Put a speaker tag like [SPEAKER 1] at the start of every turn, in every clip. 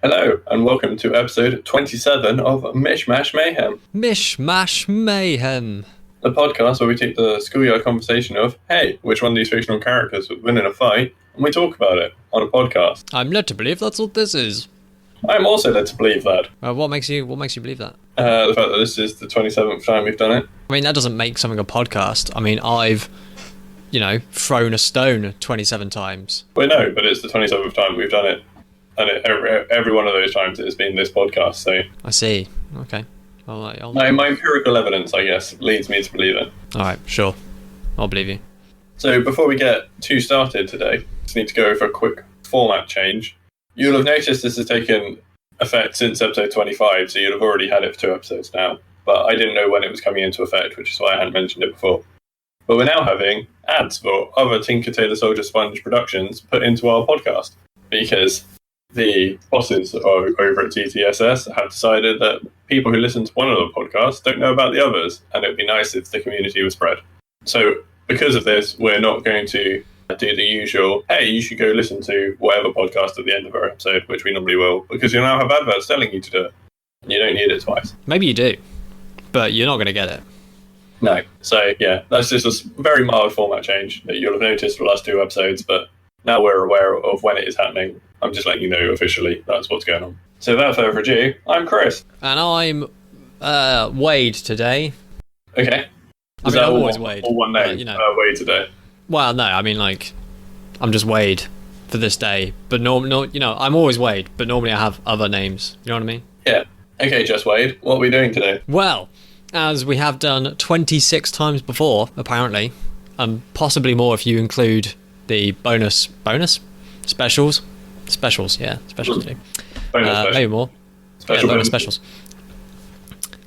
[SPEAKER 1] Hello, and welcome to episode 27 of Mish Mayhem.
[SPEAKER 2] Mish Mayhem.
[SPEAKER 1] The podcast where we take the schoolyard conversation of, hey, which one of these fictional characters would win in a fight, and we talk about it on a podcast.
[SPEAKER 2] I'm led to believe that's what this is.
[SPEAKER 1] I'm also led to believe that.
[SPEAKER 2] What makes you believe that?
[SPEAKER 1] The fact that this is the 27th time we've done it.
[SPEAKER 2] I mean, that doesn't make something a podcast. I mean, I've, thrown a stone 27 times.
[SPEAKER 1] Well, no, but it's the 27th time we've done it. And every one of those times it has been this podcast, so...
[SPEAKER 2] I see. Okay.
[SPEAKER 1] My empirical evidence, I guess, leads me to believe it.
[SPEAKER 2] Alright, sure. I'll believe you.
[SPEAKER 1] So before we get too started today, just need to go over a quick format change. You'll have noticed this has taken effect since episode 25, so you'll have already had it for 2 episodes now. But I didn't know when it was coming into effect, which is why I hadn't mentioned it before. But we're now having ads for other Tinker Tailor Soldier Sponge productions put into our podcast, because the bosses over at TTSS have decided that people who listen to one of the podcasts don't know about the others, and it would be nice if the community was spread. So because of this, we're not going to do the usual, hey, you should go listen to whatever podcast at the end of our episode, which we normally will, because you now have adverts telling you to do it. You don't need it twice.
[SPEAKER 2] Maybe you do, but you're not going to get it.
[SPEAKER 1] No. So, yeah, that's just a very mild format change that you'll have noticed for the last 2 episodes, but now we're aware of when it is happening. I'm just letting you know officially that's what's going on. So without further ado, I'm Chris.
[SPEAKER 2] And I'm Wade today.
[SPEAKER 1] Okay.
[SPEAKER 2] I'm always Wade.
[SPEAKER 1] All one name, Wade today.
[SPEAKER 2] Well, no, I mean, I'm just Wade for this day. But I'm always Wade, but normally I have other names. You know what I mean?
[SPEAKER 1] Yeah. Okay, just Wade. What are we doing today?
[SPEAKER 2] Well, as we have done 26 times before, apparently, and possibly more if you include the bonus specials. Specials too. Maybe more. Bonus specials.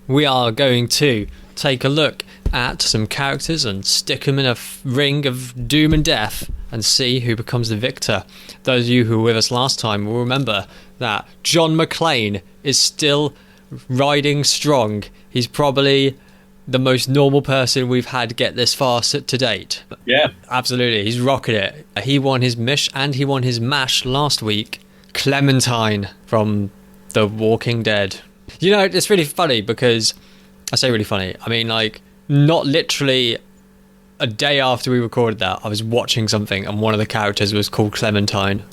[SPEAKER 2] We are going to take a look at some characters and stick them in a ring of doom and death and see who becomes the victor. Those of you who were with us last time will remember that John McClane is still riding strong. He's probably the most normal person we've had get this far to date.
[SPEAKER 1] Yeah.
[SPEAKER 2] Absolutely, he's rocking it. He won his Mish and he won his Mash last week. Clementine from The Walking Dead. It's really funny because... I say really funny. I mean, not literally a day after we recorded that, I was watching something and one of the characters was called Clementine.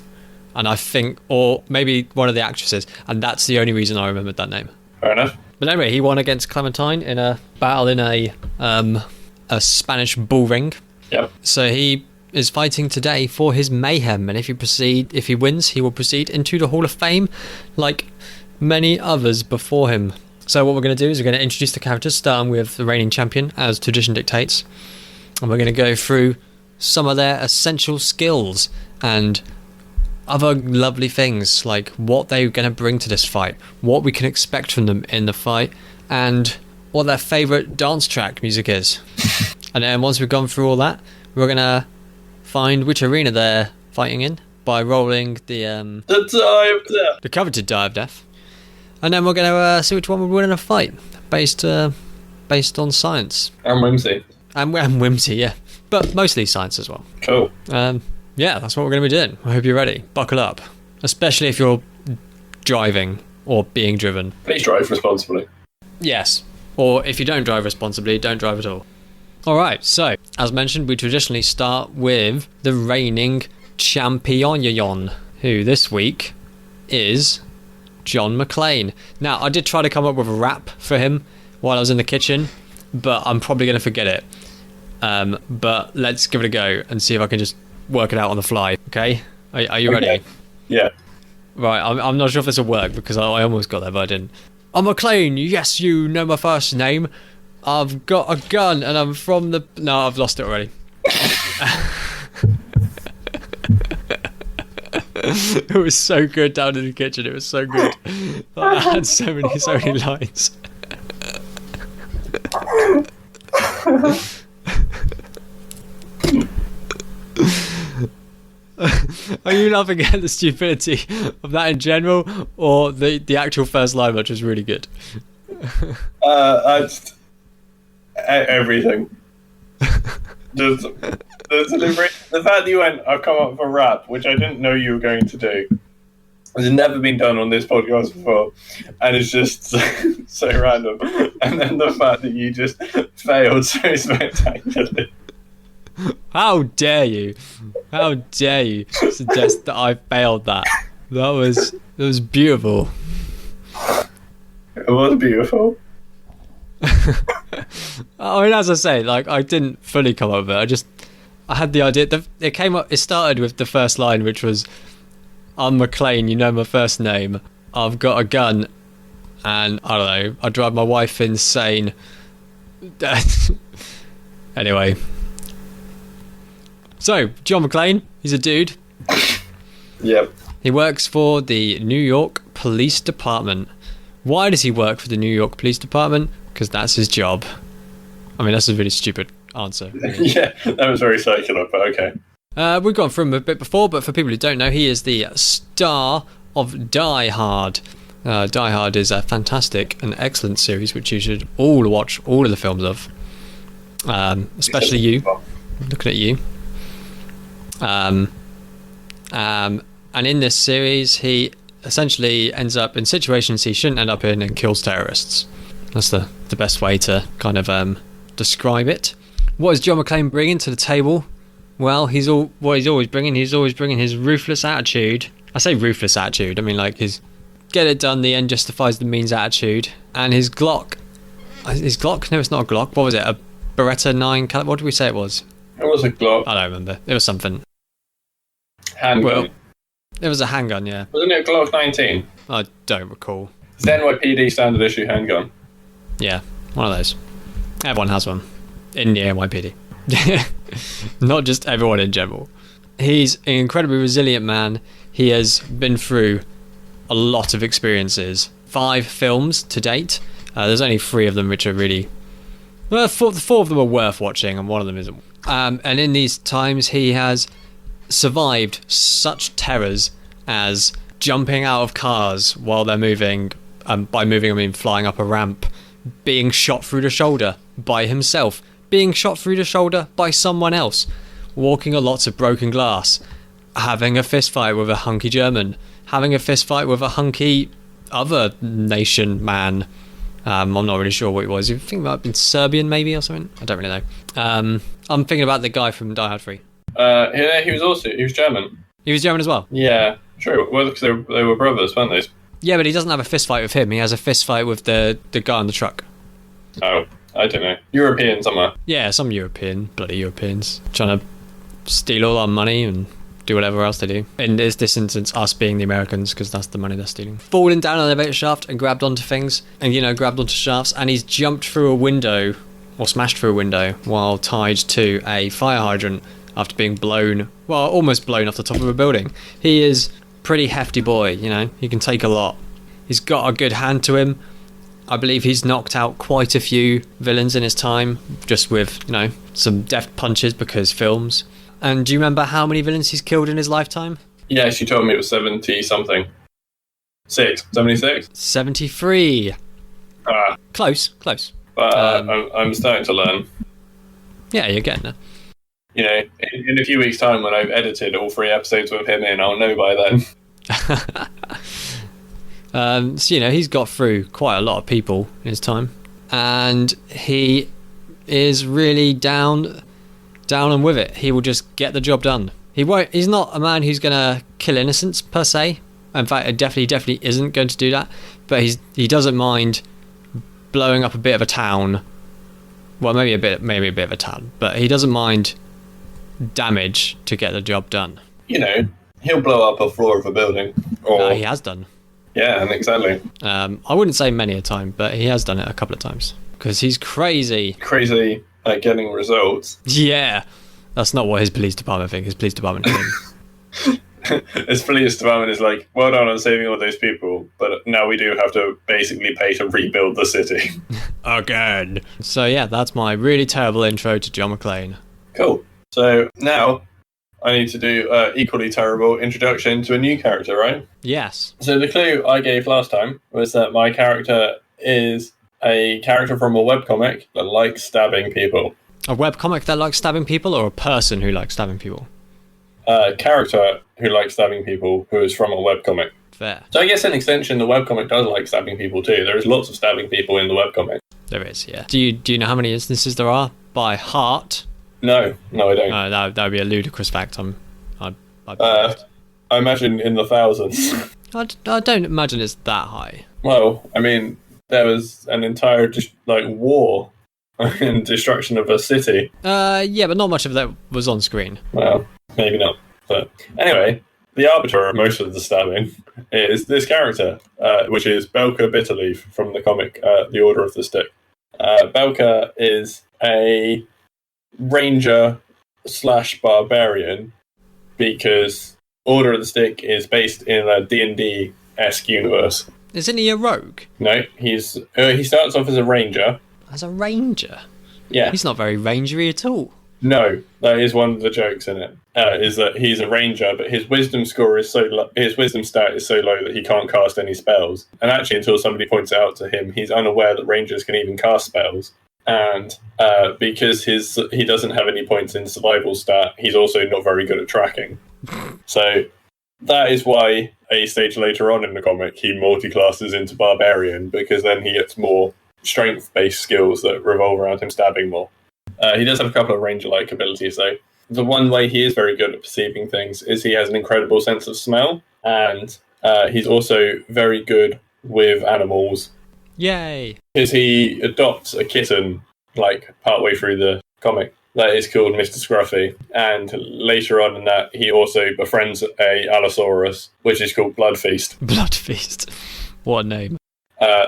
[SPEAKER 2] And I think... Or maybe one of the actresses. And that's the only reason I remembered that name.
[SPEAKER 1] Fair enough.
[SPEAKER 2] But anyway, he won against Clementine in a battle in a Spanish bull ring.
[SPEAKER 1] Yep.
[SPEAKER 2] So he is fighting today for his Mayhem, and if he wins, he will proceed into the Hall of Fame, like many others before him. So what we're going to do is we're going to introduce the characters, starting with the reigning champion, as tradition dictates, and we're going to go through some of their essential skills and other lovely things, like what they're going to bring to this fight, what we can expect from them in the fight, and what their favourite dance track music is. And then once we've gone through all that, we're going to find which arena they're fighting in by rolling the
[SPEAKER 1] Die of Death.
[SPEAKER 2] The coveted Die of Death. And then we're going to see which one would win in a fight, based on science.
[SPEAKER 1] And whimsy.
[SPEAKER 2] And whimsy, yeah. But mostly science as well.
[SPEAKER 1] Cool.
[SPEAKER 2] Yeah, that's what we're going to be doing. I hope you're ready. Buckle up. Especially if you're driving or being driven.
[SPEAKER 1] Please drive responsibly.
[SPEAKER 2] Yes. Or if you don't drive responsibly, don't drive at all. Alright, so, as mentioned, we traditionally start with the reigning champion, who this week is John McClane. Now, I did try to come up with a rap for him while I was in the kitchen, but I'm probably going to forget it. But let's give it a go and see if I can just work it out on the fly, okay? Are you ready?
[SPEAKER 1] Yeah.
[SPEAKER 2] Right, I'm not sure if this will work because I almost got there, but I didn't. I'm McClane, yes, you know my first name. I've got a gun and I'm from the... No, I've lost it already. It was so good down in the kitchen, it was so good. I had so many lines. Are you laughing at the stupidity of that in general, or the actual first line, which was really good?
[SPEAKER 1] Everything. Just the delivery. The fact that you went, I've come up with a rap, which I didn't know you were going to do. It's never been done on this podcast before, and it's just so random. And then the fact that you just failed so spectacularly.
[SPEAKER 2] How dare you? How dare you suggest that I failed that? That was beautiful.
[SPEAKER 1] It was beautiful.
[SPEAKER 2] I mean, as I say, like, I didn't fully come up with it. I had the idea. It came up. It started with the first line, which was, "I'm McClane. You know my first name. I've got a gun, and I don't know. I drive my wife insane." Anyway, so John McClane, he's a dude.
[SPEAKER 1] Yep.
[SPEAKER 2] He works for the New York Police Department. Why does he work for the New York Police Department? Because that's his job. I mean, that's a really stupid answer.
[SPEAKER 1] Yeah, that was very circular, but okay.
[SPEAKER 2] We've gone through him a bit before, but for people who don't know, he is the star of Die Hard. Die Hard is a fantastic and excellent series, which you should all watch all of the films of. Especially you. Looking at you. And in this series, he essentially ends up in situations he shouldn't end up in and kills terrorists. That's the best way to kind of describe it. What is John McClane bringing to the table? Well, he's always bringing his ruthless attitude. I say ruthless attitude, I mean like his get it done, the end justifies the means attitude. And his Glock. His Glock? No, it's not a Glock. What was it? A Beretta 9 caliber? What did we say it was?
[SPEAKER 1] It was a Glock.
[SPEAKER 2] I don't remember. It was something.
[SPEAKER 1] Handgun.
[SPEAKER 2] Well, it was a handgun, yeah.
[SPEAKER 1] Wasn't it a Glock 19?
[SPEAKER 2] I don't recall.
[SPEAKER 1] It's the NYPD standard issue handgun.
[SPEAKER 2] Yeah, one of those. Everyone has one. In the NYPD. Not just everyone in general. He's an incredibly resilient man. He has been through a lot of experiences. 5 films to date. There's only 3 of them which are really... Well, 4 of them are worth watching, and one of them isn't. And in these times, he has survived such terrors as jumping out of cars while they're moving. By moving, I mean flying up a ramp. Being shot through the shoulder by himself. Being shot through the shoulder by someone else. Walking on lots of broken glass. Having a fist fight with a hunky German. Having a fist fight with a hunky other nation man. I'm not really sure what it was. You think it might have been Serbian maybe or something? I don't really know. I'm thinking about the guy from Die Hard 3.
[SPEAKER 1] He was German.
[SPEAKER 2] He was German as well?
[SPEAKER 1] Yeah, true. Well, because they were brothers, weren't they?
[SPEAKER 2] Yeah, but he doesn't have a fist fight with him. He has a fist fight with the guy on the truck.
[SPEAKER 1] Oh, I don't know. European somewhere.
[SPEAKER 2] Yeah, some bloody Europeans, trying to steal all our money and do whatever else they do. In this instance, us being the Americans, because that's the money they're stealing. Fallen down an elevator shaft and grabbed onto things, and grabbed onto shafts, and he's jumped through a window, or smashed through a window, while tied to a fire hydrant after being almost blown off the top of a building. He is pretty hefty boy, he can take a lot. He's got a good hand to him. I believe he's knocked out quite a few villains in his time, just with, some deft punches because films. And do you remember how many villains he's killed in his lifetime?
[SPEAKER 1] Yes, you told me it was 70-something. 76?
[SPEAKER 2] 73. Close.
[SPEAKER 1] But I'm starting to learn.
[SPEAKER 2] Yeah, you're getting there.
[SPEAKER 1] In a few weeks' time when I've edited all 3 episodes with him in, I'll know by then.
[SPEAKER 2] So, he's got through quite a lot of people in his time. And he is really down and with it. He will just get the job done. He's not a man who's going to kill innocents, per se. In fact, it definitely isn't going to do that. But he doesn't mind blowing up a bit of a town. Well, maybe a bit of a town. But he doesn't mind damage to get the job done.
[SPEAKER 1] He'll blow up a floor of a building. Or
[SPEAKER 2] he has done.
[SPEAKER 1] Yeah, exactly.
[SPEAKER 2] I wouldn't say many a time, but he has done it a couple of times. Because he's crazy.
[SPEAKER 1] Crazy at getting results.
[SPEAKER 2] Yeah. That's not what his police department think. His police department think.
[SPEAKER 1] His police department is like, well done on saving all those people, but now we do have to basically pay to rebuild the city.
[SPEAKER 2] Again. So yeah, that's my really terrible intro to John McClane.
[SPEAKER 1] Cool. So now I need to do equally terrible introduction to a new character, right?
[SPEAKER 2] Yes.
[SPEAKER 1] So the clue I gave last time was that my character is a character from a webcomic that likes stabbing people.
[SPEAKER 2] A webcomic that likes stabbing people, or a person who likes stabbing people?
[SPEAKER 1] A character who likes stabbing people who is from a webcomic.
[SPEAKER 2] fair.
[SPEAKER 1] So I guess in extension, the webcomic does like stabbing people too. There is lots of stabbing people in the webcomic.
[SPEAKER 2] There is, yeah. Do you know how many instances there are by heart?
[SPEAKER 1] No, I don't.
[SPEAKER 2] That would be a ludicrous fact. I'd
[SPEAKER 1] I imagine in the thousands.
[SPEAKER 2] I don't imagine it's that high.
[SPEAKER 1] Well, I mean, there was an entire war and destruction of a city.
[SPEAKER 2] Yeah, but not much of that was on screen.
[SPEAKER 1] Well, maybe not. But anyway, the arbiter of most of the stabbing is this character, which is Belkar Bitterleaf from the comic The Order of the Stick. Belkar is a ranger / barbarian because Order of the Stick is based in a D&D-esque universe.
[SPEAKER 2] Isn't he a rogue?
[SPEAKER 1] No, he starts off as a ranger.
[SPEAKER 2] As a ranger?
[SPEAKER 1] Yeah.
[SPEAKER 2] He's not very rangery at all.
[SPEAKER 1] No, that is one of the jokes in it. Is that he's a ranger, but his wisdom score is his wisdom stat is so low that he can't cast any spells. And actually, until somebody points it out to him, he's unaware that rangers can even cast spells. And because he doesn't have any points in survival stat, he's also not very good at tracking. So that is why a stage later on in the comic he multi-classes into barbarian, because then he gets more strength-based skills that revolve around him stabbing more. He does have a couple of ranger-like abilities, though. The one way he is very good at perceiving things is he has an incredible sense of smell, and he's also very good with animals.
[SPEAKER 2] Yay!
[SPEAKER 1] Because he adopts a kitten, partway through the comic, that is called Mr. Scruffy, and later on in that, he also befriends a Allosaurus, which is called Bloodfeast.
[SPEAKER 2] Bloodfeast. What a name.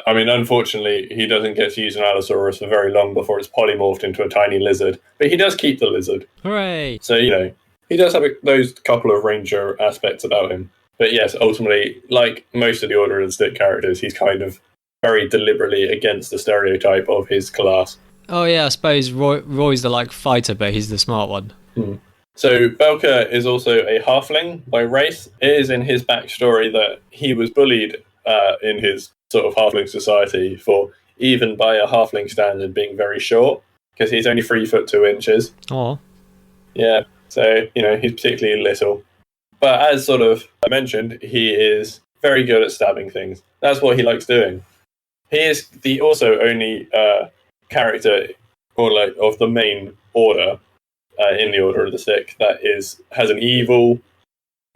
[SPEAKER 1] Unfortunately, he doesn't get to use an Allosaurus for very long before it's polymorphed into a tiny lizard. But he does keep the lizard.
[SPEAKER 2] Hooray!
[SPEAKER 1] So, he does have those couple of ranger aspects about him. But yes, ultimately, like most of the Order of the Stick characters, he's kind of very deliberately against the stereotype of his class.
[SPEAKER 2] Oh yeah, I suppose Roy's the fighter, but he's the smart one.
[SPEAKER 1] So Belkar is also a halfling by race. It is in his backstory that he was bullied in his sort of halfling society for, even by a halfling standard, being very short, because he's only 3 foot 2 inches.
[SPEAKER 2] Oh.
[SPEAKER 1] Yeah, so, he's particularly little. But as sort of I mentioned, he is very good at stabbing things. That's what he likes doing. He is the also only character of the main order in the Order of the Stick that has an evil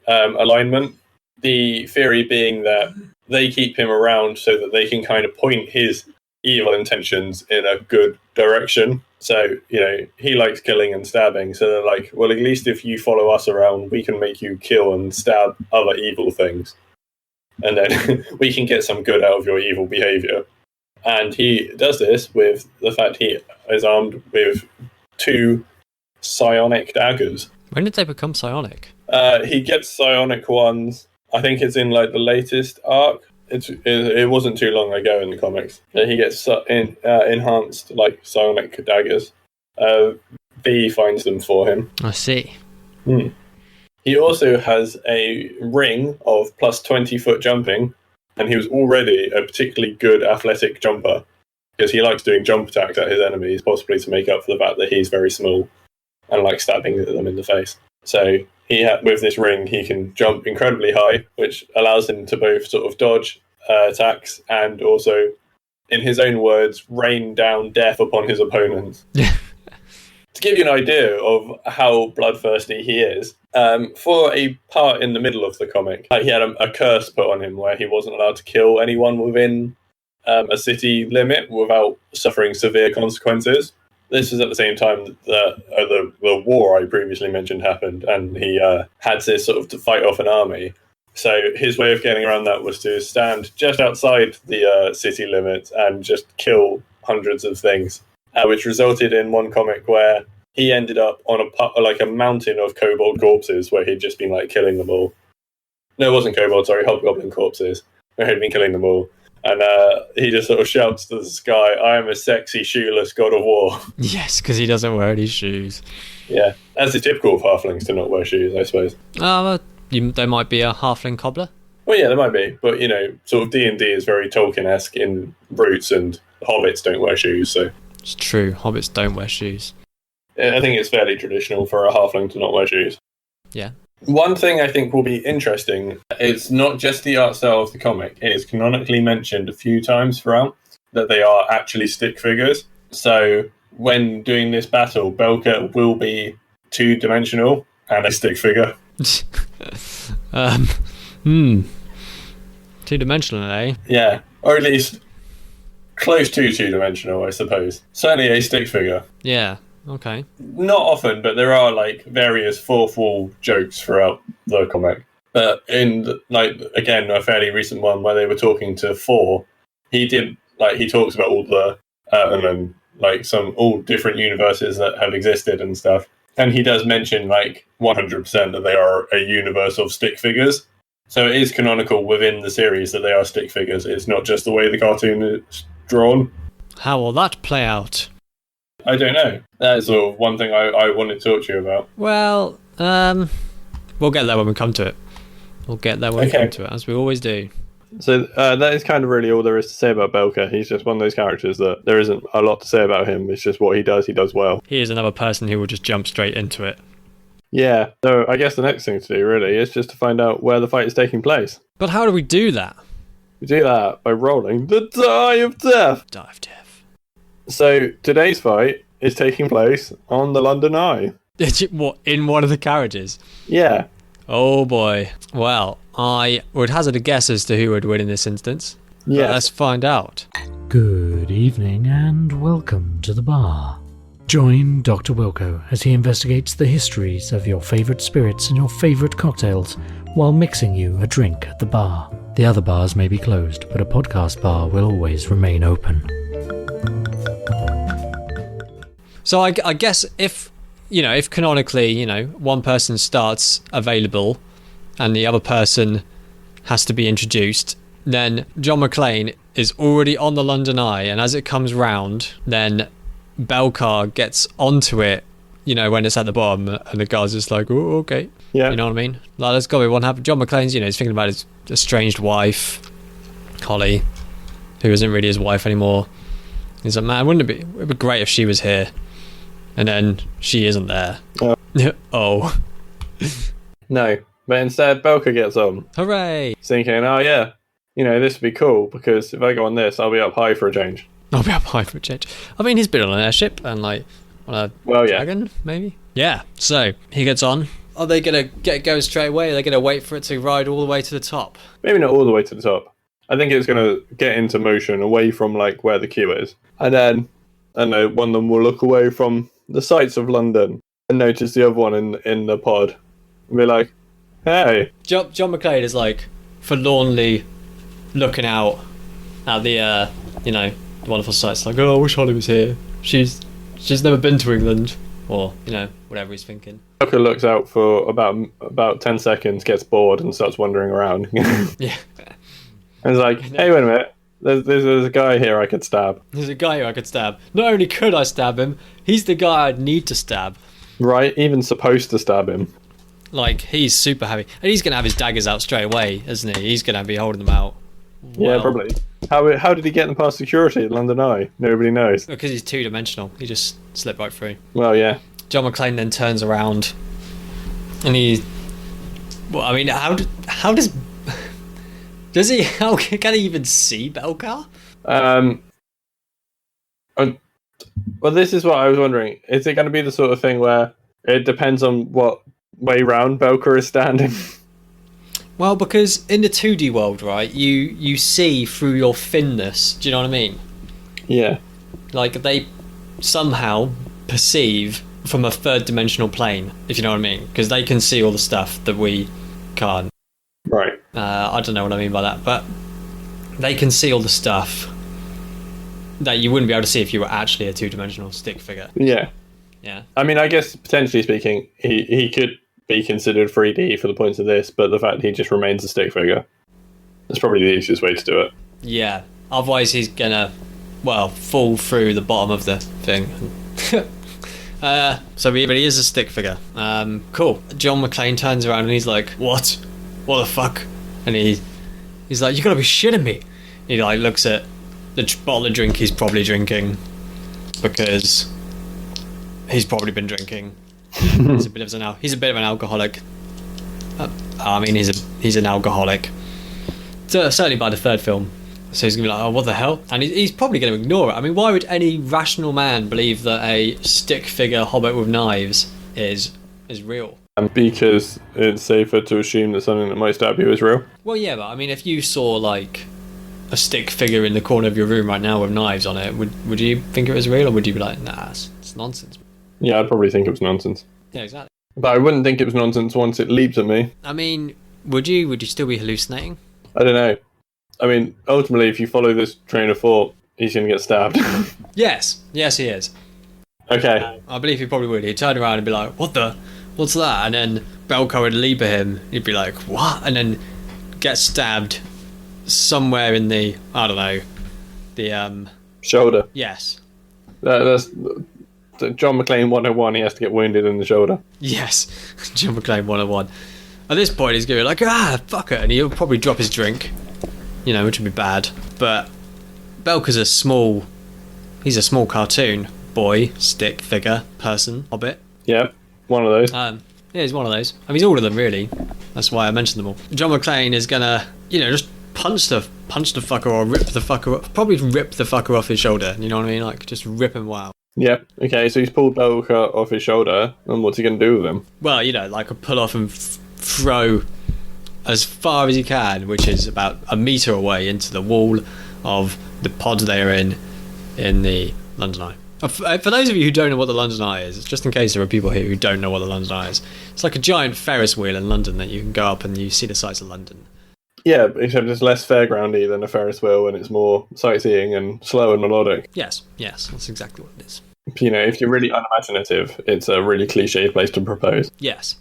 [SPEAKER 1] alignment. The theory being that they keep him around so that they can kind of point his evil intentions in a good direction. So, he likes killing and stabbing. So they're like, well, at least if you follow us around, we can make you kill and stab other evil things. And then we can get some good out of your evil behavior. And he does this with the fact he is armed with 2 psionic daggers.
[SPEAKER 2] When did they become psionic?
[SPEAKER 1] He gets psionic ones. I think it's in the latest arc. It wasn't too long ago in the comics. He gets enhanced psionic daggers. V finds them for him.
[SPEAKER 2] I see.
[SPEAKER 1] He also has a ring of plus 20-foot jumping, and he was already a particularly good athletic jumper because he likes doing jump attacks at his enemies, possibly to make up for the fact that he's very small and likes stabbing them in the face. So with this ring, he can jump incredibly high, which allows him to both sort of dodge attacks and also, in his own words, rain down death upon his opponents. To give you an idea of how bloodthirsty he is, for a part in the middle of the comic, he had a curse put on him where he wasn't allowed to kill anyone within a city limit without suffering severe consequences. This was at the same time that the war I previously mentioned happened, and he had to sort of to fight off an army. So his way of getting around that was to stand just outside the city limits and just kill hundreds of things, which resulted in one comic where he ended up on a mountain of kobold corpses where he'd just been killing them all. No, it wasn't kobold, sorry, hobgoblin corpses, where he'd been killing them all. And he just sort of shouts to the sky, "I am a sexy, shoeless god of war."
[SPEAKER 2] Yes, because he doesn't wear any shoes.
[SPEAKER 1] Yeah, as is typical of halflings to not wear shoes, I suppose.
[SPEAKER 2] There might be a halfling cobbler.
[SPEAKER 1] Well, yeah, there might be. But, sort of D&D is very Tolkien-esque in roots, and hobbits don't wear shoes, so...
[SPEAKER 2] It's true, hobbits don't wear shoes.
[SPEAKER 1] I think it's fairly traditional for a halfling to not wear shoes.
[SPEAKER 2] Yeah.
[SPEAKER 1] One thing I think will be interesting, it's not just the art style of the comic. It is canonically mentioned a few times throughout that they are actually stick figures. So when doing this battle, Belkar will be two-dimensional and a stick figure.
[SPEAKER 2] Two-dimensional, eh?
[SPEAKER 1] Yeah, or at least close to two-dimensional, I suppose. Certainly a stick figure.
[SPEAKER 2] Yeah, okay.
[SPEAKER 1] Not often, but there are like various fourth wall jokes throughout the comic. But in like again a fairly recent one where they were talking to Thor, he talks about all the and then like all different universes that have existed and stuff. And he does mention like 100% that they are a universe of stick figures. So it is canonical within the series that they are stick figures. It's not just the way the cartoon is drawn.
[SPEAKER 2] How will that play out?
[SPEAKER 1] I don't know. That is sort of one thing I wanted to talk to you about.
[SPEAKER 2] Well, we'll get there when we come to it. We'll get there when we come to it, as we always do.
[SPEAKER 1] So that is kind of really all there is to say about Belkar. He's just one of those characters that there isn't a lot to say about him. It's just what he does well.
[SPEAKER 2] He is another person who will just jump straight into it.
[SPEAKER 1] Yeah, so I guess the next thing to do, really, is just to find out where the fight is taking place.
[SPEAKER 2] But how do we do that?
[SPEAKER 1] We do that by rolling the Die of Death.
[SPEAKER 2] Die of Death.
[SPEAKER 1] So today's fight is taking place on the London Eye.
[SPEAKER 2] What, in one of the carriages?
[SPEAKER 1] Yeah.
[SPEAKER 2] Oh boy. Well, I would hazard a guess as to who would win in this instance.
[SPEAKER 1] Yeah.
[SPEAKER 2] Let's find out.
[SPEAKER 3] Good evening and welcome to the bar. Join Dr. Wilko as he investigates the histories of your favourite spirits and your favourite cocktails while mixing you a drink at the bar. The other bars may be closed, but a podcast bar will always remain open.
[SPEAKER 2] So I guess if canonically, one person starts available and the other person has to be introduced, then John McClane is already on the London Eye, and as it comes round, then Belkar gets onto it, when it's at the bottom, and the guy's just like, oh, okay.
[SPEAKER 1] Yeah.
[SPEAKER 2] You know what I mean? Like, let's go with one happen. John McClane's, he's thinking about his estranged wife, Holly, who isn't really his wife anymore. He's like, man, it'd be great if she was here. And then she isn't there. Oh.
[SPEAKER 1] No, but instead Belkar gets on.
[SPEAKER 2] Hooray!
[SPEAKER 1] Thinking, oh yeah, this would be cool, because if I go on this, I'll be up high for a change.
[SPEAKER 2] I'll be up high for a change. I mean, he's been on an airship and on a dragon, maybe? Yeah, so he gets on. Are they going to get going straight away? Are they going to wait for it to ride all the way to the top?
[SPEAKER 1] Maybe not all the way to the top. I think it's going to get into motion away from like where the queue is. And then, I don't know, one of them will look away from the sights of London and notice the other one in the pod and be like, hey.
[SPEAKER 2] John McClane is like forlornly looking out at the wonderful sights, like, oh, I wish Holly was here. She's never been to England, or whatever he's thinking.
[SPEAKER 1] Belkar looks out for about 10 seconds, gets bored and starts wandering around.
[SPEAKER 2] Yeah.
[SPEAKER 1] And it's like, hey, wait a minute. There's a guy here I could stab.
[SPEAKER 2] There's a guy who I could stab. Not only could I stab him, he's the guy I'd need to stab.
[SPEAKER 1] Right, even supposed to stab him.
[SPEAKER 2] Like, he's super heavy. And he's going to have his daggers out straight away, isn't he? He's going to be holding them out.
[SPEAKER 1] Yeah, probably. How did he get them past security at London Eye? Nobody knows.
[SPEAKER 2] Because he's two-dimensional. He just slipped right through.
[SPEAKER 1] Well, yeah.
[SPEAKER 2] John McClane then turns around and he... Well, I mean, how does... Does he? How can he even see Belkar?
[SPEAKER 1] Well, this is what I was wondering. Is it going to be the sort of thing where it depends on what way round Belkar is standing?
[SPEAKER 2] Well, because in the 2D world, right, you see through your thinness. Do you know what I mean?
[SPEAKER 1] Yeah.
[SPEAKER 2] Like, they somehow perceive from a third-dimensional plane, if you know what I mean. Because they can see all the stuff that we can't.
[SPEAKER 1] Right.
[SPEAKER 2] I don't know what I mean by that, but they can see all the stuff that you wouldn't be able to see if you were actually a two-dimensional stick figure.
[SPEAKER 1] Yeah.
[SPEAKER 2] Yeah.
[SPEAKER 1] I mean, I guess, potentially speaking, he could be considered 3D for the points of this, but the fact he just remains a stick figure, that's probably the easiest way to do it.
[SPEAKER 2] Yeah. Otherwise, he's gonna, fall through the bottom of the thing. But he is a stick figure. Cool. John McClane turns around and he's like, what? What the fuck? And he's like, you gotta be shitting me. He looks at the bottle of drink he's probably drinking, because he's probably been drinking. He's a bit of an alcoholic. I mean, he's an alcoholic. So, certainly by the third film. So he's going to be like, oh, what the hell? And he's probably going to ignore it. I mean, why would any rational man believe that a stick figure hobbit with knives is real?
[SPEAKER 1] And because it's safer to assume that something that might stab you is real.
[SPEAKER 2] Well, yeah, but I mean, if you saw, like, a stick figure in the corner of your room right now with knives on it, would you think it was real, or would you be like, nah, it's nonsense?
[SPEAKER 1] Yeah, I'd probably think it was nonsense.
[SPEAKER 2] Yeah, exactly.
[SPEAKER 1] But I wouldn't think it was nonsense once it leaps at me.
[SPEAKER 2] I mean, would you still be hallucinating?
[SPEAKER 1] I don't know. I mean, ultimately, if you follow this train of thought, he's going to get stabbed.
[SPEAKER 2] Yes, he is.
[SPEAKER 1] Okay.
[SPEAKER 2] I believe he probably would. He'd turn around and be like, what's that? And then Belkar would leap at him. He'd be like, what? And then get stabbed somewhere in the, I don't know, the...
[SPEAKER 1] Shoulder.
[SPEAKER 2] Yes.
[SPEAKER 1] That's John McClane 101. He has to get wounded in the shoulder.
[SPEAKER 2] Yes. John McClane 101. At this point, he's going to be like, fuck it. And he'll probably drop his drink, which would be bad. But Belkar's he's a small cartoon boy, stick figure, person, hobbit.
[SPEAKER 1] Yeah, one of those.
[SPEAKER 2] Yeah, he's one of those. I mean, he's all of them, really. That's why I mentioned them all. John McClane is going to, just punch the fucker or rip the fucker off. Probably rip the fucker off his shoulder. You know what I mean? Like, just rip him wow.
[SPEAKER 1] Yeah, okay, so he's pulled Belkar off his shoulder, and what's he going to do with him?
[SPEAKER 2] Well, like a pull off and throw as far as he can, which is about a metre away into the wall of the pod they are in the London Eye. For those of you who don't know what the London Eye is, just in case there are people here who don't know what the London Eye is, it's like a giant Ferris wheel in London that you can go up and you see the sights of London. Yeah,
[SPEAKER 1] except it's less fairgroundy than a Ferris wheel, and it's more sightseeing and slow and melodic.
[SPEAKER 2] Yes, that's exactly what it is.
[SPEAKER 1] If you're really unimaginative, it's a really cliche place to propose.
[SPEAKER 2] Yes.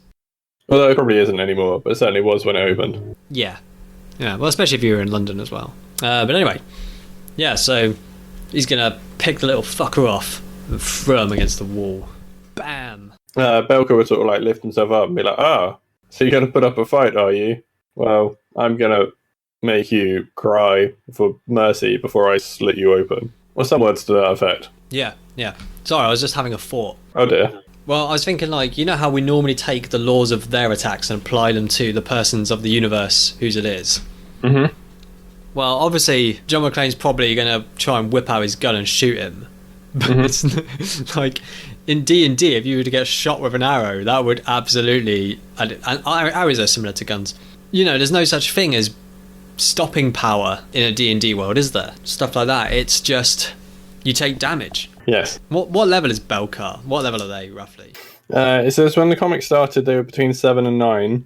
[SPEAKER 1] Although it probably isn't anymore, but it certainly was when it opened.
[SPEAKER 2] Yeah, well, especially if you were in London as well. But anyway, yeah, so he's going to pick the little fucker off and throw him against the wall. Bam!
[SPEAKER 1] Belkar would sort of like lift himself up and be like, so you're going to put up a fight, are you? Well, I'm going to make you cry for mercy before I slit you open. Or some words to that effect.
[SPEAKER 2] Yeah. Sorry, I was just having a thought.
[SPEAKER 1] Oh dear.
[SPEAKER 2] Well, I was thinking, how we normally take the laws of their attacks and apply them to the persons of the universe whose it is.
[SPEAKER 1] Mm-hmm.
[SPEAKER 2] Well, obviously, John McClane's probably going to try and whip out his gun and shoot him. But it's like, in D&D, if you were to get shot with an arrow, that would absolutely... And arrows are similar to guns. There's no such thing as stopping power in a D&D world, is there? Stuff like that. It's just, you take damage.
[SPEAKER 1] Yes.
[SPEAKER 2] What level is Belkar? What level are they, roughly?
[SPEAKER 1] It says when the comic started, they were between 7 and 9.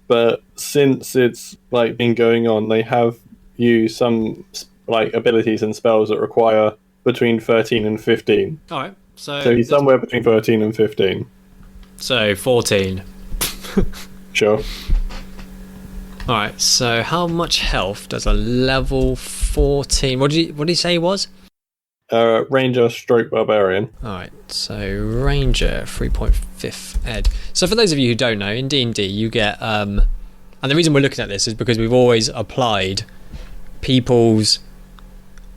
[SPEAKER 1] But since it's been going on, they have used some abilities and spells that require between 13 and 15.
[SPEAKER 2] All right.
[SPEAKER 1] So he's somewhere between 13 and 15.
[SPEAKER 2] So 14.
[SPEAKER 1] Sure.
[SPEAKER 2] All right. So how much health does a level 14? What did he say he was?
[SPEAKER 1] Ranger stroke barbarian.
[SPEAKER 2] Alright, so Ranger 3.5 ed. So for those of you who don't know, in D&D you get and the reason we're looking at this is because we've always applied people's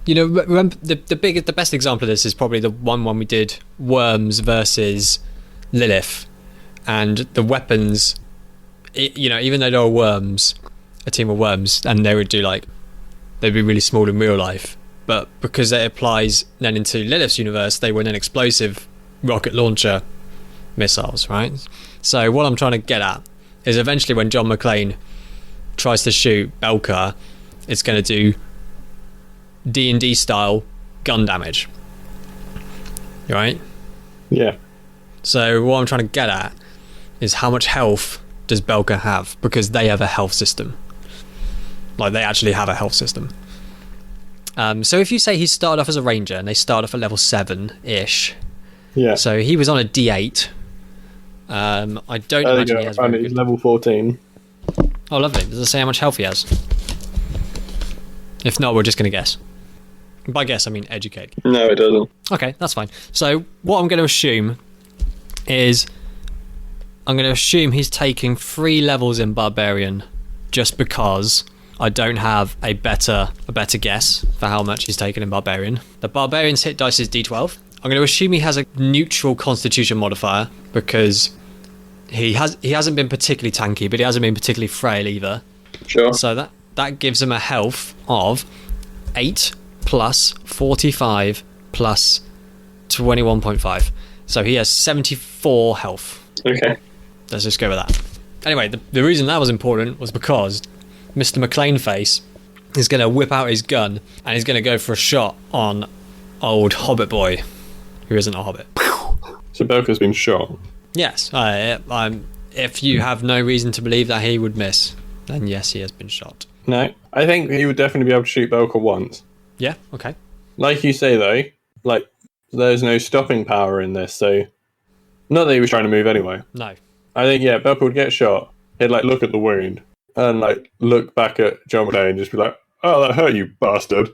[SPEAKER 2] remember the best example of this is probably the one we did, Worms versus Lilith, and the weapons, even though they were worms, a team of worms, and they would do they'd be really small in real life. But because it applies then into Lilith's universe, they were then explosive rocket launcher missiles, right? So what I'm trying to get at is eventually when John McClane tries to shoot Belkar, it's going to do D&D style gun damage, right?
[SPEAKER 1] Yeah.
[SPEAKER 2] So what I'm trying to get at is how much health does Belkar have, because they have a health system. They actually have a health system. So if you say he started off as a ranger and they started off at level 7-ish,
[SPEAKER 1] yeah.
[SPEAKER 2] So he was on a D8. I don't imagine he has very
[SPEAKER 1] good. He's level 14.
[SPEAKER 2] Oh, lovely. Does it say how much health he has? If not, we're just going to guess. By guess, I mean educate.
[SPEAKER 1] No, it doesn't.
[SPEAKER 2] Okay, that's fine. So what I'm going to assume is he's taking 3 levels in Barbarian just because I don't have a better guess for how much he's taken in Barbarian. The Barbarian's hit dice is D12. I'm going to assume he has a neutral Constitution modifier because he hasn't been particularly tanky, but he hasn't been particularly frail either.
[SPEAKER 1] Sure.
[SPEAKER 2] So that gives him a health of 8 plus 45 plus 21.5. So he has 74 health.
[SPEAKER 1] Okay.
[SPEAKER 2] Let's just go with that. Anyway, the reason that was important was because Mr. McClane Face is going to whip out his gun and he's going to go for a shot on old Hobbit boy, who isn't a hobbit.
[SPEAKER 1] So Belkar's been shot.
[SPEAKER 2] Yes. If you have no reason to believe that he would miss, then yes, he has been shot.
[SPEAKER 1] No, I think he would definitely be able to shoot Belkar once.
[SPEAKER 2] Yeah, okay.
[SPEAKER 1] Like you say, though, like, there's no stopping power in this, so... Not that he was trying to move anyway.
[SPEAKER 2] No.
[SPEAKER 1] I think, yeah, Belkar would get shot. He'd, like, look at the wound and, like, look back at John McClane and just be like, oh, that hurt you, bastard.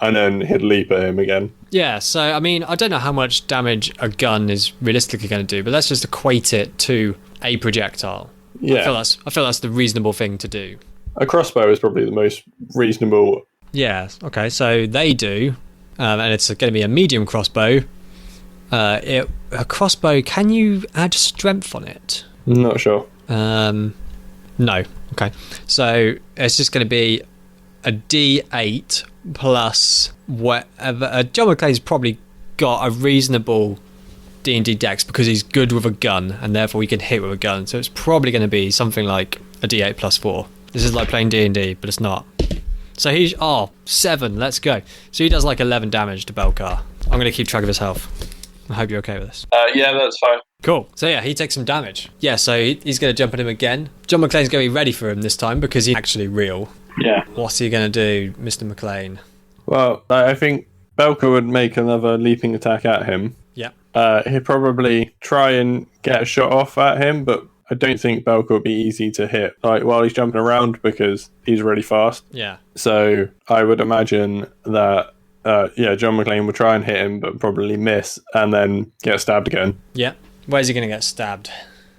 [SPEAKER 1] And then he'd leap at him again.
[SPEAKER 2] Yeah, so, I mean, I don't know how much damage a gun is realistically going to do, but let's just equate it to a projectile.
[SPEAKER 1] Yeah.
[SPEAKER 2] I feel that's the reasonable thing to do.
[SPEAKER 1] A crossbow is probably the most reasonable.
[SPEAKER 2] Yeah, okay, so they do, and it's going to be a medium crossbow. A crossbow, can you add strength on it?
[SPEAKER 1] Not sure.
[SPEAKER 2] No. Okay, so it's just going to be a D8 plus whatever. John McClane's probably got a reasonable D&D dex because he's good with a gun, and therefore he can hit with a gun. So it's probably going to be something like a D8 plus 4. This is like playing D&D, but it's not. So he's 7. Let's go. So he does like 11 damage to Belkar. I'm going to keep track of his health. I hope you're okay with this.
[SPEAKER 1] Yeah, that's fine.
[SPEAKER 2] Cool. So yeah, he takes some damage. Yeah, so he's going to jump at him again. John McClane's going to be ready for him this time because he's actually real.
[SPEAKER 1] Yeah.
[SPEAKER 2] What's he going to do, Mr. McClane?
[SPEAKER 1] Well, I think Belkar would make another leaping attack at him.
[SPEAKER 2] Yeah.
[SPEAKER 1] He'd probably try and get a shot off at him, but I don't think Belkar would be easy to hit while he's jumping around because he's really fast.
[SPEAKER 2] Yeah.
[SPEAKER 1] So I would imagine that John McClane would try and hit him, but probably miss and then get stabbed again.
[SPEAKER 2] Yeah. Where's he going to get stabbed?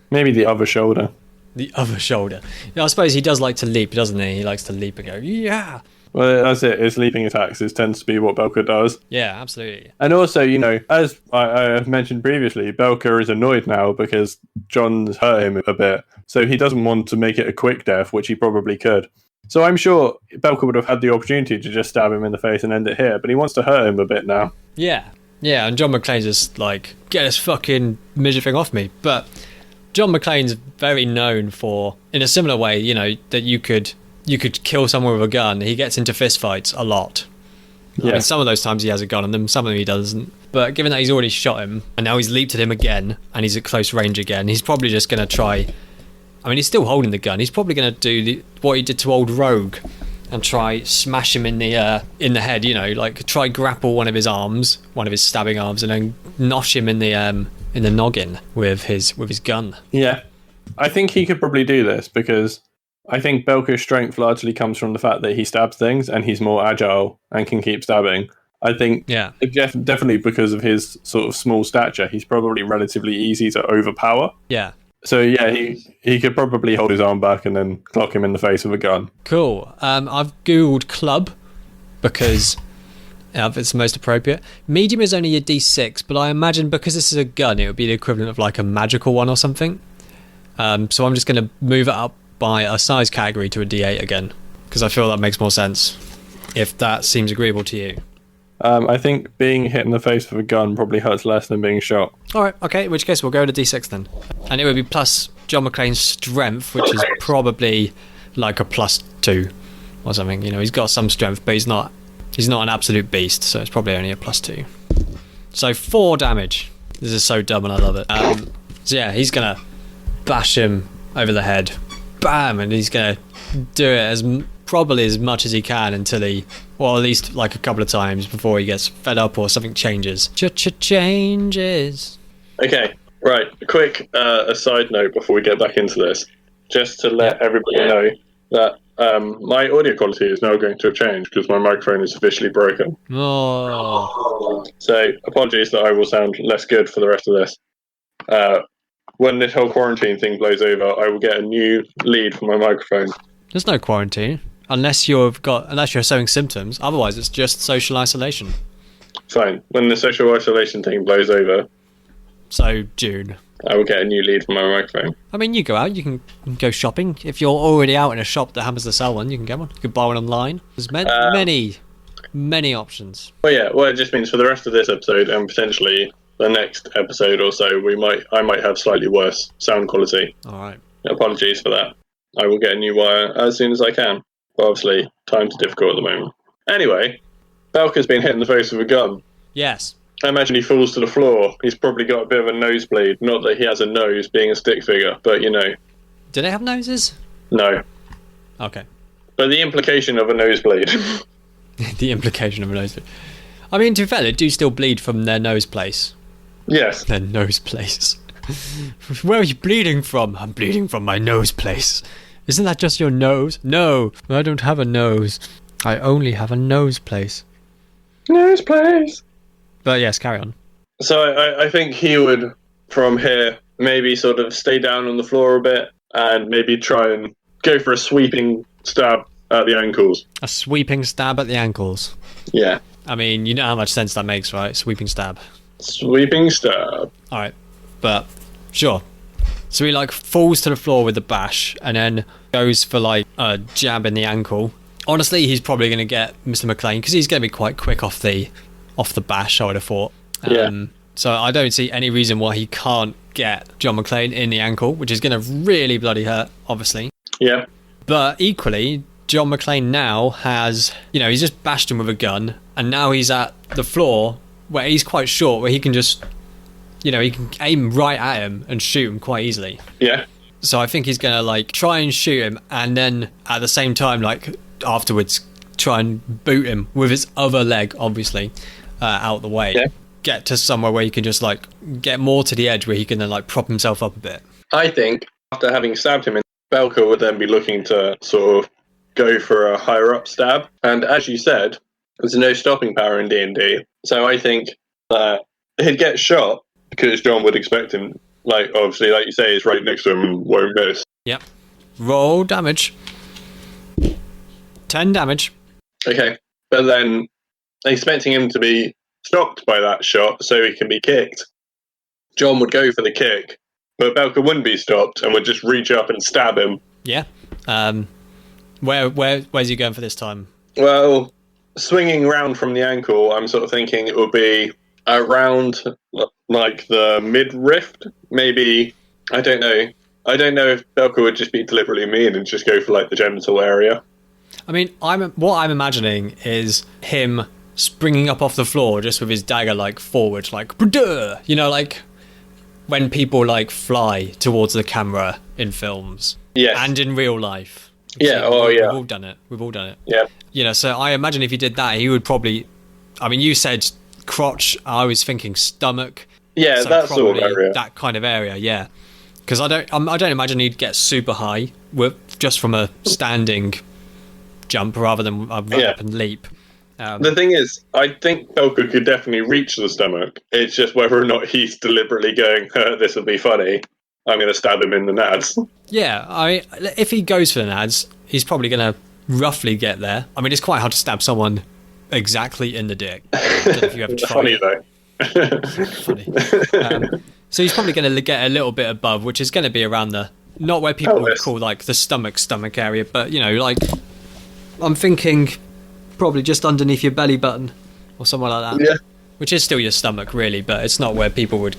[SPEAKER 1] Maybe the other shoulder.
[SPEAKER 2] The other shoulder. Yeah, I suppose he does like to leap, doesn't he? He likes to leap and go, yeah.
[SPEAKER 1] Well, that's it. His leaping attacks tends to be what Belkar does.
[SPEAKER 2] Yeah, absolutely.
[SPEAKER 1] And also, as I have mentioned previously, Belkar is annoyed now because John's hurt him a bit. So he doesn't want to make it a quick death, which he probably could. So I'm sure Belkar would have had the opportunity to just stab him in the face and end it here, but he wants to hurt him a bit now.
[SPEAKER 2] Yeah. Yeah, and John McClane's just like, get this fucking midget thing off me. But John McClane's very known for, in a similar way, that you could kill someone with a gun. He gets into fistfights a lot.
[SPEAKER 1] Yeah.
[SPEAKER 2] I mean, some of those times he has a gun on them, some of them he doesn't. But given that he's already shot him, and now he's leaped at him again, and he's at close range again, he's probably just going to try... I mean, he's still holding the gun. He's probably going to do what he did to old Rogue, and try smash him in the head, like try grapple one of his stabbing arms, and then nosh him in the noggin with his gun.
[SPEAKER 1] Yeah. I think he could probably do this because I think Belkar's strength largely comes from the fact that he stabs things and he's more agile and can keep stabbing. I think definitely because of his sort of small stature, he's probably relatively easy to overpower.
[SPEAKER 2] Yeah.
[SPEAKER 1] So yeah, he could probably hold his arm back and then clock him in the face with a gun.
[SPEAKER 2] Cool. I've googled club because it's the most appropriate. Medium is only a D6, but I imagine because this is a gun, it would be the equivalent of like a magical one or something. So I'm just going to move it up by a size category to a D8 again, because I feel that makes more sense, if that seems agreeable to you.
[SPEAKER 1] I think being hit in the face with a gun probably hurts less than being shot.
[SPEAKER 2] Alright, okay, in which case we'll go to D6 then. And it would be plus John McClane's strength, which is probably like a +2 or something. He's got some strength, but he's not an absolute beast, so it's probably only a +2. So 4 damage. This is so dumb and I love it. So yeah, he's going to bash him over the head. Bam! And he's going to do it probably as much as he can until at least like a couple of times before he gets fed up or something changes. Changes.
[SPEAKER 1] Okay, right. A quick aside note before we get back into this, just to let everybody know that my audio quality is now going to have changed because my microphone is officially broken.
[SPEAKER 2] Oh.
[SPEAKER 1] So apologies that I will sound less good for the rest of this. When this whole quarantine thing blows over, I will get a new lead for my microphone.
[SPEAKER 2] There's no quarantine unless you're showing symptoms. Otherwise, it's just social isolation.
[SPEAKER 1] Fine. When the social isolation thing blows over.
[SPEAKER 2] So June.
[SPEAKER 1] I will get a new lead for my microphone.
[SPEAKER 2] I mean, you go out, you can go shopping. If you're already out in a shop that happens to sell one, you can get one. You can buy one online. There's many options.
[SPEAKER 1] Well, yeah, it just means for the rest of this episode and potentially the next episode or so, I might have slightly worse sound quality.
[SPEAKER 2] All right.
[SPEAKER 1] Apologies for that. I will get a new wire as soon as I can. But obviously, times are difficult at the moment. Anyway, Belkar's been hit in the face with a gun.
[SPEAKER 2] Yes.
[SPEAKER 1] I imagine he falls to the floor. He's probably got a bit of a nosebleed. Not that he has a nose, being a stick figure, but you know.
[SPEAKER 2] Do they have noses?
[SPEAKER 1] No.
[SPEAKER 2] Okay.
[SPEAKER 1] But the implication of a nosebleed.
[SPEAKER 2] The implication of a nosebleed. I mean, to be fair, they do still bleed from their nose place.
[SPEAKER 1] Yes.
[SPEAKER 2] Their nose place. Where are you bleeding from? I'm bleeding from my nose place. Isn't that just your nose? No, I don't have a nose. I only have a nose place.
[SPEAKER 1] Nose place.
[SPEAKER 2] But yes, carry on.
[SPEAKER 1] So I think he would, from here, maybe sort of stay down on the floor a bit and maybe try and go for a sweeping stab at the ankles.
[SPEAKER 2] A sweeping stab at the ankles.
[SPEAKER 1] Yeah.
[SPEAKER 2] I mean, you know how much sense that makes, right? Sweeping stab.
[SPEAKER 1] Sweeping stab.
[SPEAKER 2] Alright, but sure. So he like falls to the floor with a bash and then goes for like a jab in the ankle. Honestly, he's probably going to get Mr. McClane because he's going to be quite quick off the bash, I would have thought.
[SPEAKER 1] Yeah.
[SPEAKER 2] So I don't see any reason why he can't get John McClane in the ankle, which is going to really bloody hurt, obviously.
[SPEAKER 1] Yeah.
[SPEAKER 2] But equally, John McClane now has, he's just bashed him with a gun, and now he's at the floor where he's quite short, where he can just, he can aim right at him and shoot him quite easily.
[SPEAKER 1] Yeah.
[SPEAKER 2] So I think he's going to like try and shoot him, and then at the same time, like afterwards, try and boot him with his other leg, obviously, out the way.
[SPEAKER 1] Yeah.
[SPEAKER 2] Get to somewhere where he can just like get more to the edge where he can then like prop himself up a bit.
[SPEAKER 1] I think after having stabbed him, Belkar would then be looking to sort of go for a higher up stab. And as you said, there's no stopping power in D&D. So I think that he'd get shot because John would expect him, like obviously, like you say, he's right next to him and won't miss.
[SPEAKER 2] Yep. Roll damage. 10 damage.
[SPEAKER 1] Okay. But then expecting him to be stopped by that shot so he can be kicked, John would go for the kick, but Belkar wouldn't be stopped and would just reach up and stab him.
[SPEAKER 2] Yeah. Where's he going for this time?
[SPEAKER 1] Well, swinging round from the ankle, I'm sort of thinking it would be around like the mid-rift, maybe. I don't know if Belkar would just be deliberately mean and just go for like the genital area.
[SPEAKER 2] I mean, what I'm imagining is him springing up off the floor just with his dagger like forward, like like when people like fly towards the camera in films.
[SPEAKER 1] Yes.
[SPEAKER 2] And in real life.
[SPEAKER 1] Yeah.
[SPEAKER 2] We've all done it. Yeah. So I imagine if he did that, he would probably. I mean, you said crotch. I was thinking stomach.
[SPEAKER 1] Yeah,
[SPEAKER 2] so
[SPEAKER 1] that sort of area.
[SPEAKER 2] That kind of area. Yeah. Because I don't imagine he'd get super high just from a standing jump rather than a run up and leap.
[SPEAKER 1] The thing is, I think Belkar could definitely reach the stomach. It's just whether or not he's deliberately going, this will be funny, I'm going to stab him in the nads.
[SPEAKER 2] Yeah, if he goes for the nads, he's probably going to roughly get there. I mean, it's quite hard to stab someone exactly in the dick. I don't know if you ever tried.
[SPEAKER 1] Funny, though.
[SPEAKER 2] Funny. So he's probably going to get a little bit above, which is going to be around not where people would call like the stomach area, but, like, I'm thinking probably just underneath your belly button or somewhere like that.
[SPEAKER 1] Yeah.
[SPEAKER 2] Which is still your stomach, really, but it's not where people would,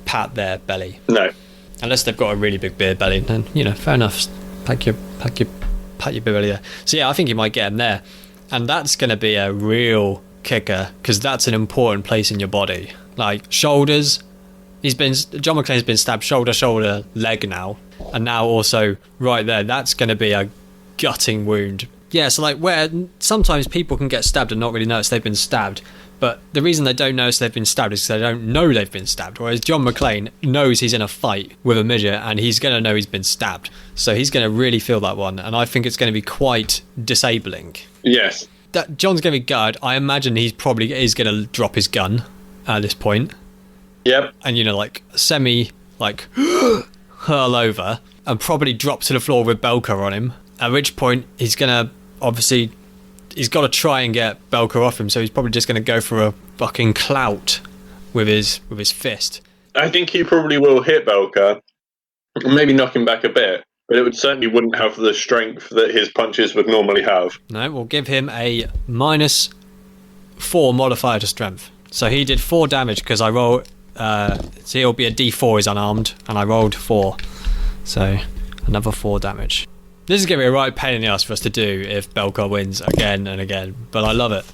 [SPEAKER 2] pat their belly.
[SPEAKER 1] No.
[SPEAKER 2] Unless they've got a really big beer belly, then, fair enough. Pat your beer belly there. So yeah, I think you might get him there. And that's going to be a real kicker, because that's an important place in your body. Like, shoulders. John McClane's been stabbed shoulder, leg now. And now also right there, that's going to be a gutting wound. Yeah, so like where sometimes people can get stabbed and not really notice they've been stabbed, but the reason they don't notice they've been stabbed is because they don't know they've been stabbed, whereas John McClane knows he's in a fight with a midget and he's going to know he's been stabbed, so he's going to really feel that one, and I think it's going to be quite disabling.
[SPEAKER 1] Yes.
[SPEAKER 2] John's going to be gutted. I imagine he's probably is going to drop his gun at this point.
[SPEAKER 1] Yep.
[SPEAKER 2] And like semi like hurl over and probably drop to the floor with Belkar on him, at which point he's going to obviously, he's got to try and get Belkar off him, so he's probably just going to go for a fucking clout with his fist.
[SPEAKER 1] I think he probably will hit Belkar, maybe knock him back a bit, but it certainly wouldn't have the strength that his punches would normally have.
[SPEAKER 2] No, we'll give him a -4 modifier to strength. So he did 4 damage because I rolled. So he'll be a D4 is unarmed, and I rolled 4. So another 4 damage. This is going to be a right pain in the ass for us to do if Belkar wins again and again, but I love it.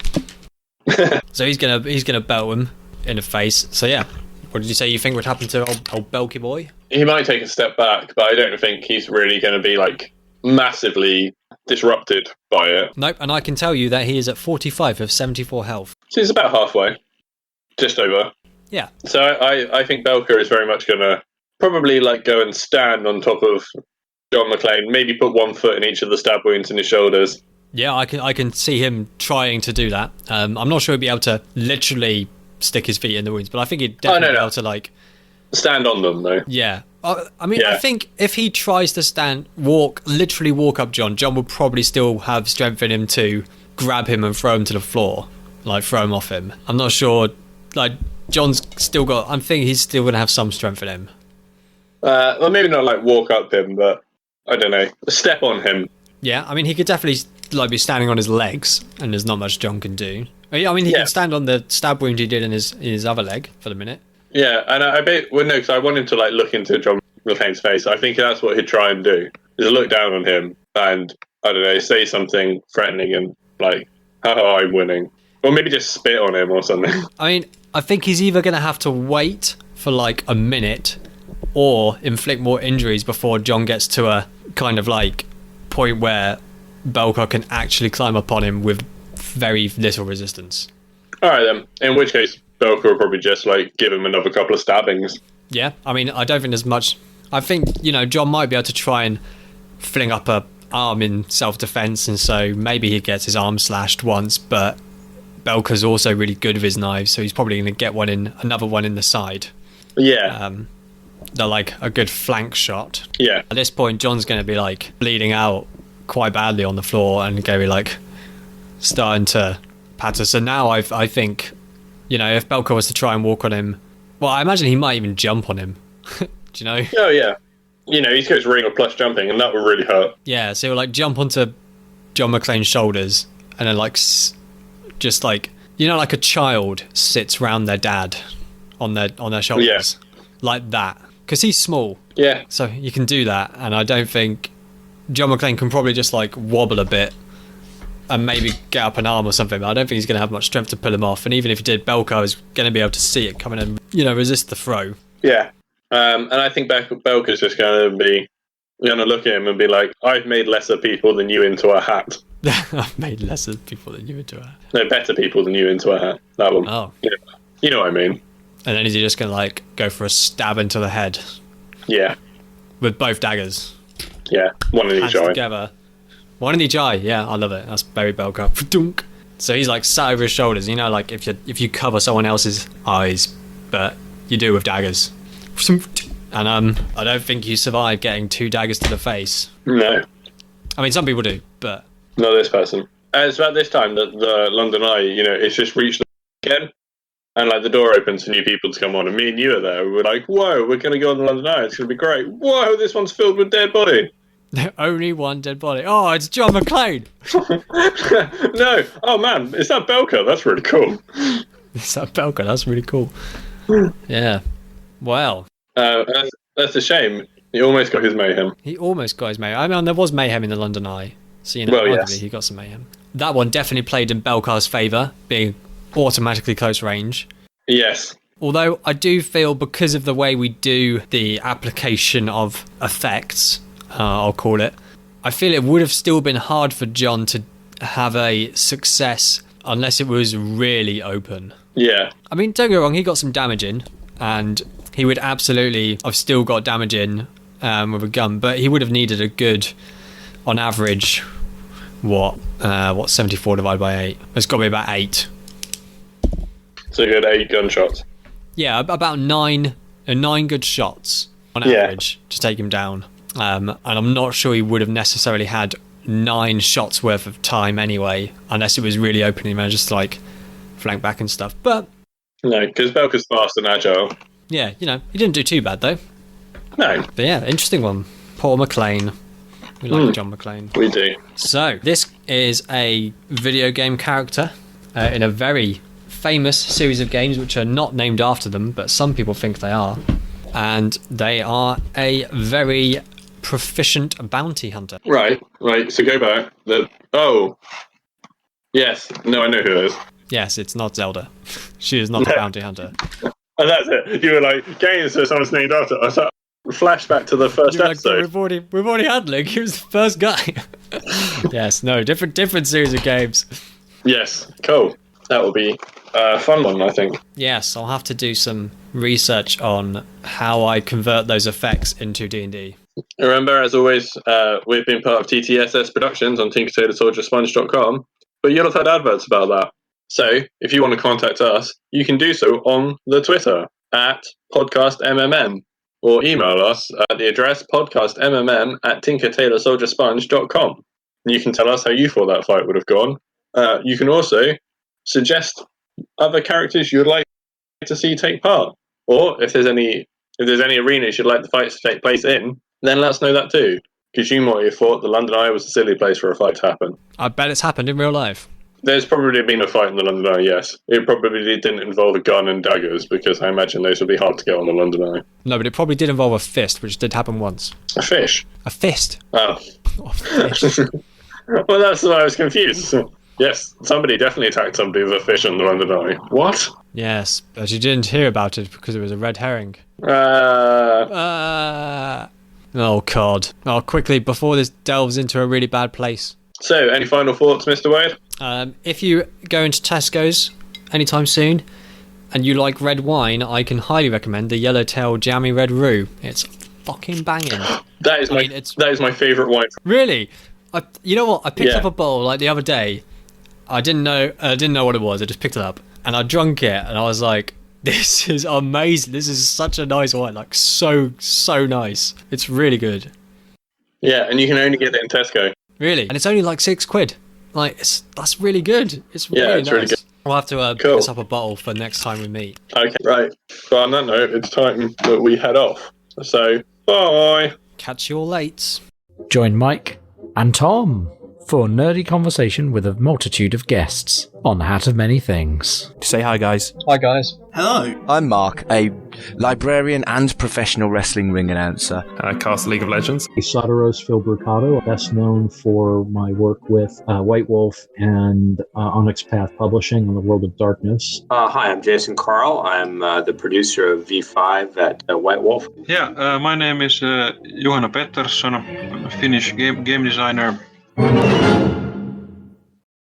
[SPEAKER 2] So he's gonna belt him in the face. So yeah, what did you say you think would happen to old Belky boy?
[SPEAKER 1] He might take a step back, but I don't think he's really going to be like massively disrupted by it.
[SPEAKER 2] Nope, and I can tell you that he is at 45 of 74 health.
[SPEAKER 1] So he's about halfway, just over.
[SPEAKER 2] Yeah.
[SPEAKER 1] So I think Belkar is very much going to probably like go and stand on top of John McClane, maybe put one foot in each of the stab wounds in his shoulders.
[SPEAKER 2] Yeah, I can see him trying to do that. I'm not sure he'd be able to literally stick his feet in the wounds, but I think he'd definitely be able to like
[SPEAKER 1] stand on them though.
[SPEAKER 2] Yeah. I mean, yeah. I think if he tries to literally walk up John will probably still have strength in him to grab him and throw him to the floor, like throw him off him. I'm not sure. Like John's still got. I'm thinking he's still going to have some strength in him.
[SPEAKER 1] Well, maybe not like walk up him, but I don't know, step on him.
[SPEAKER 2] Yeah, I mean, he could definitely like be standing on his legs, and there's not much John can do. I mean, he can stand on the stab wound he did in his other leg for the minute. Yeah, and I bet no, because I want him to like look into John McClane's face. I think that's what he'd try and do: is look down on him and I don't know, say something threatening and like, "Haha, I'm winning," or maybe just spit on him or something. I mean, I think he's either going to have to wait for like a minute or inflict more injuries before John gets to a kind of like point where Belkar can actually climb upon him with very little resistance.
[SPEAKER 1] All right then. In which case, Belkar will probably just like give him another couple of stabbings.
[SPEAKER 2] Yeah, I mean, I don't think there's much. I think John might be able to try and fling up a arm in self-defense, and so maybe he gets his arm slashed once. But Belkar's also really good with his knives, so he's probably going to get another one in the side.
[SPEAKER 1] Yeah.
[SPEAKER 2] They're like a good flank shot.
[SPEAKER 1] Yeah.
[SPEAKER 2] At this point, John's going to be like bleeding out quite badly on the floor and going to be like starting to patter. So now I think, if Belkar was to try and walk on him, well, I imagine he might even jump on him. Do you know?
[SPEAKER 1] Oh yeah. He's got his ring of plus jumping, and that would really hurt.
[SPEAKER 2] Yeah. So he'll like jump onto John McClane's shoulders, and then like just like like a child sits round their dad on their shoulders, like that. Because he's small.
[SPEAKER 1] Yeah.
[SPEAKER 2] So you can do that, and I don't think John McClane can probably just like wobble a bit and maybe get up an arm or something, but I don't think he's going to have much strength to pull him off. And even if he did, Belkar is going to be able to see it coming and resist the throw.
[SPEAKER 1] Yeah. And I think Belkar's just going to look at him and be like, "I've made lesser people than you into a hat."
[SPEAKER 2] I've made lesser people than you into a hat.
[SPEAKER 1] No, better people than you into a hat. That one.
[SPEAKER 2] Oh.
[SPEAKER 1] Yeah. You know what I mean.
[SPEAKER 2] And then is he just going to like go for a stab into the head?
[SPEAKER 1] Yeah.
[SPEAKER 2] With both daggers.
[SPEAKER 1] Yeah, one in each eye.
[SPEAKER 2] Together. One in each eye. Yeah, I love it. That's very Belkar. So he's like sat over his shoulders. Like if you cover someone else's eyes, but you do with daggers. And I don't think you survive getting 2 daggers to the face.
[SPEAKER 1] No.
[SPEAKER 2] I mean, some people do, but
[SPEAKER 1] not this person. It's about this time that the London Eye, it's just reached again. And like the door opens for new people to come on, and me and you are there. We're like, "Whoa, we're going to go on the London Eye. It's going to be great. Whoa, this one's filled with dead body."
[SPEAKER 2] Only one dead body. Oh, it's John McClane.
[SPEAKER 1] No. Oh man, is that Belkar? That's really cool.
[SPEAKER 2] Is that Belkar? That's really cool. Yeah. Well.
[SPEAKER 1] That's a shame. He almost got his mayhem.
[SPEAKER 2] He almost got his mayhem. I mean, there was mayhem in the London Eye, so
[SPEAKER 1] yes.
[SPEAKER 2] He got some mayhem. That one definitely played in Belkar's favour, being automatically close range.
[SPEAKER 1] Yes.
[SPEAKER 2] Although I do feel because of the way we do the application of effects, I'll call it, I feel it would have still been hard for John to have a success unless it was really open.
[SPEAKER 1] Yeah.
[SPEAKER 2] I mean, don't get me wrong, he got some damage in, and he would absolutely have still got damage in with a gun, but he would have needed a good, on average, 74 divided by 8? It's got to be about 8.
[SPEAKER 1] So you had 8 gunshots.
[SPEAKER 2] Yeah, about 9 good shots on average to take him down. And I'm not sure he would have necessarily had 9 shots worth of time anyway, unless it was really open and he managed to like flank back and stuff. But
[SPEAKER 1] no, because Belkar's fast and agile.
[SPEAKER 2] Yeah, he didn't do too bad though.
[SPEAKER 1] No.
[SPEAKER 2] But yeah, interesting one. Paul McClane. We like John McClane.
[SPEAKER 1] We do.
[SPEAKER 2] So, this is a video game character in a very famous series of games which are not named after them, but some people think they are. And they are a very proficient bounty hunter.
[SPEAKER 1] Right. So go back. Yes. No, I know who it is.
[SPEAKER 2] Yes, it's not Zelda. She is not a bounty hunter.
[SPEAKER 1] And that's it. You were like, games that someone's named after. I thought, flashback to the first episode.
[SPEAKER 2] Like, we've already had Link. He was the first guy. Yes, no, different series of games.
[SPEAKER 1] Yes, cool. That will be a fun one, I think.
[SPEAKER 2] Yes, I'll have to do some research on how I convert those effects into D&D.
[SPEAKER 1] Remember, as always, we've been part of TTSS Productions on tinkertailorsoldiersponge.com, but you'll have had adverts about that. So, if you want to contact us, you can do so on the Twitter at podcastmmm, or email us at the address podcastmmm@tinkertailorsoldiersponge.com. And you can tell us how you thought that fight would have gone. You can also suggest other characters you'd like to see take part, or if there's any arenas you'd like the fights to take place in, then let us know that too. Because you might have thought the London Eye was a silly place for a fight to happen.
[SPEAKER 2] I bet it's happened in real life.
[SPEAKER 1] There's probably been a fight in the London Eye, yes. It probably didn't involve a gun and daggers, because I imagine those would be hard to get on the London Eye.
[SPEAKER 2] No, but it probably did involve a fist, which did happen once.
[SPEAKER 1] A fish?
[SPEAKER 2] A fist?
[SPEAKER 1] Oh.
[SPEAKER 2] A fish.
[SPEAKER 1] Well, that's why I was confused. Yes, somebody definitely attacked somebody with a fish on the London Eye. What?
[SPEAKER 2] Yes, but you didn't hear about it because it was a red herring. Oh, God. Oh, quickly, before this delves into a really bad place.
[SPEAKER 1] So, any final thoughts, Mr. Wade?
[SPEAKER 2] If you go into Tesco's anytime soon and you like red wine, I can highly recommend the Yellowtail Jammy Red Roux. It's fucking banging.
[SPEAKER 1] That is my favourite wine.
[SPEAKER 2] Really? You know what? I picked up a bowl like the other day. I didn't know what it was. I just picked it up and I drank it and I was like, this is amazing. This is such a nice wine. Like, so nice. It's really good.
[SPEAKER 1] Yeah, and you can only get it in Tesco.
[SPEAKER 2] Really? And it's only like £6. Like, that's really good. It's really nice. Really good. We'll have to pick us up a bottle for next time we meet.
[SPEAKER 1] Okay, right. But on that note, it's time that we head off. So, bye.
[SPEAKER 2] Catch you all late.
[SPEAKER 3] Join Mike and Tom for nerdy conversation with a multitude of guests on Hat of Many Things.
[SPEAKER 4] Say hi, guys.
[SPEAKER 2] Hi, guys.
[SPEAKER 5] Hello.
[SPEAKER 4] I'm Mark, a librarian and professional wrestling ring announcer.
[SPEAKER 6] I cast League of Legends.
[SPEAKER 7] Soteros Philbricato, best known for my work with White Wolf and Onyx Path Publishing on the World of Darkness.
[SPEAKER 8] Hi, I'm Jason Carl. I'm the producer of V5 at White Wolf.
[SPEAKER 9] Yeah, my name is Johanna Pettersson. I'm a Finnish game designer.